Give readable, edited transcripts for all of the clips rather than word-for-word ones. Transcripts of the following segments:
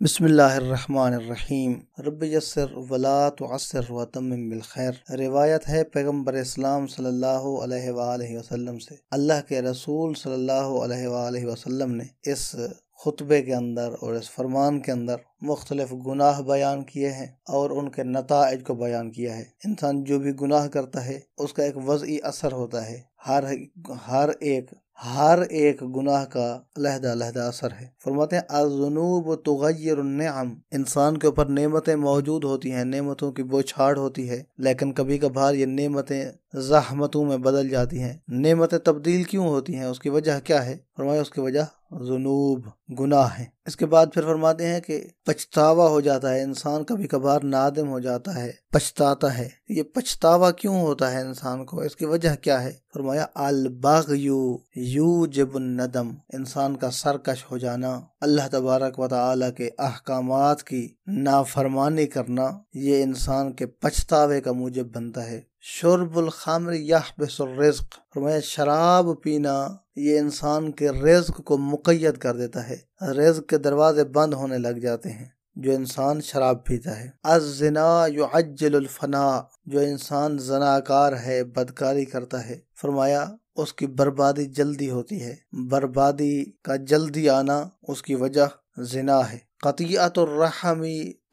بسم اللہ الرحمن الرحیم رب یسر ولا تعسر وتمم بالخیر۔ روایت ہے پیغمبر اسلام صلی اللہ علیہ وآلہ وسلم سے، اللہ کے رسول صلی اللہ علیہ وآلہ وسلم نے اس خطبے کے اندر اور اس فرمان کے اندر مختلف گناہ بیان کیے ہیں اور ان کے نتائج کو بیان کیا ہے۔ انسان جو بھی گناہ کرتا ہے اس کا ایک وضعی اثر ہوتا ہے، ہر ایک گناہ کا علیحدہ علیحدہ اثر ہے۔ فرماتے ہیں الذنوب تغیر النعم، انسان کے اوپر نعمتیں موجود ہوتی ہیں، نعمتوں کی بوچھاڑ ہوتی ہے، لیکن کبھی کبھار یہ نعمتیں زحمتوں میں بدل جاتی ہیں۔ نعمتیں تبدیل کیوں ہوتی ہیں؟ اس کی وجہ کیا ہے؟ فرمایا اس کی وجہ ذنوب، گناہ ہے۔ اس کے بعد پھر فرماتے ہیں کہ پچھتاوا ہو جاتا ہے، انسان کبھی کبھار نادم ہو جاتا ہے، پچھتاتا ہے۔ یہ پچھتاوا کیوں ہوتا ہے انسان کو؟ اس کی وجہ کیا ہے؟ فرمایا البغی یوجب الندم، انسان کا سرکش ہو جانا، اللہ تبارک و تعالی کے احکامات کی نافرمانی کرنا، یہ انسان کے پچھتاوے کا موجب بنتا ہے۔ شرب الخمر یحبس الرزق، فرمایا شراب پینا یہ انسان کے رزق کو مقید کر دیتا ہے، رزق کے دروازے بند ہونے لگ جاتے ہیں جو انسان شراب پیتا ہے۔ الزنا یعجل الفناء، جو انسان زناکار ہے، بدکاری کرتا ہے، فرمایا اس کی بربادی جلدی ہوتی ہے، بربادی کا جلدی آنا اس کی وجہ زنا ہے۔ قطیعۃ الرحم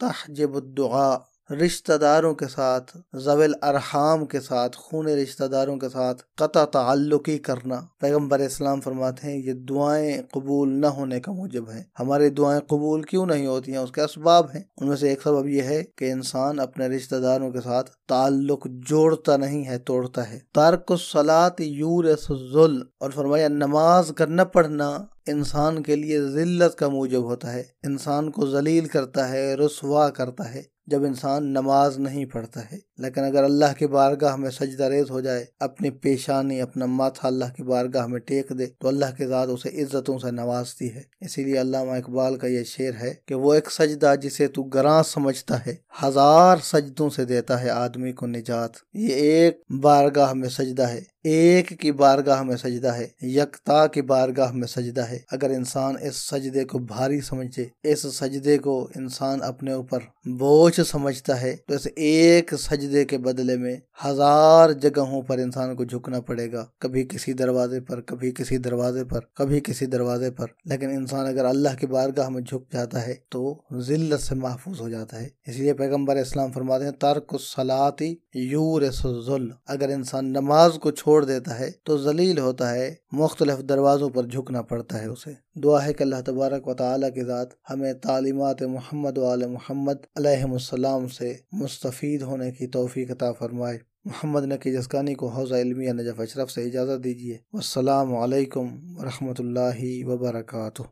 تحجب الدعاء، رشتہ داروں کے ساتھ، ذوی الارحام کے ساتھ، خون رشتہ داروں کے ساتھ قطع تعلقی کرنا، پیغمبر اسلام فرماتے ہیں یہ دعائیں قبول نہ ہونے کا موجب ہے۔ ہماری دعائیں قبول کیوں نہیں ہوتی ہیں؟ اس کے اسباب ہیں، ان میں سے ایک سبب یہ ہے کہ انسان اپنے رشتہ داروں کے ساتھ تعلق جوڑتا نہیں ہے، توڑتا ہے۔ ترک الصلاۃ یورث الذل، اور فرمایا نماز کا نہ پڑھنا انسان کے لیے ذلت کا موجب ہوتا ہے، انسان کو ذلیل کرتا ہے، رسوا کرتا ہے جب انسان نماز نہیں پڑھتا ہے۔ لیکن اگر اللہ کی بارگاہ میں سجدہ ریز ہو جائے، اپنی پیشانی، اپنا ماتھا اللہ کی بارگاہ میں ٹیک دے، تو اللہ کی ذات اسے عزتوں سے نوازتی ہے۔ اسی لیے علامہ اقبال کا یہ شعر ہے کہ وہ ایک سجدہ جسے تو گراں سمجھتا ہے، ہزار سجدوں سے دیتا ہے آدمی کو نجات۔ یہ ایک بارگاہ میں سجدہ ہے، ایک کی بارگاہ میں سجدہ ہے، یکتا کی بارگاہ میں سجدہ ہے۔ اگر انسان اس سجدے کو بھاری سمجھے، اس سجدے کو انسان اپنے اوپر بوجھ سمجھتا ہے، تو اس ایک سجدے کے بدلے میں ہزار جگہوں پر انسان کو جھکنا پڑے گا، کبھی کسی دروازے پر، کبھی کسی دروازے پر، کبھی کسی دروازے پر۔ لیکن انسان اگر اللہ کی بارگاہ میں جھک جاتا ہے تو ذلت سے محفوظ ہو جاتا ہے۔ اس لیے پیغمبر اسلام فرماتے ہیں ترک الصلاۃ یورث الذل، اگر انسان نماز کو چھوڑ دیتا ہے تو ذلیل ہوتا ہے، مختلف دروازوں پر جھکنا پڑتا ہے اسے۔ دعا ہے کہ اللہ تبارک و تعالی کی ذات ہمیں تعلیمات محمد و آل محمد علیہم السلام سے مستفید ہونے کی توفیق عطا فرمائے۔ محمد نقی جسکانی کو حوزہ علمیہ نجف اشرف سے اجازت دیجیے۔ والسلام علیکم ورحمۃ اللہ وبرکاتہ۔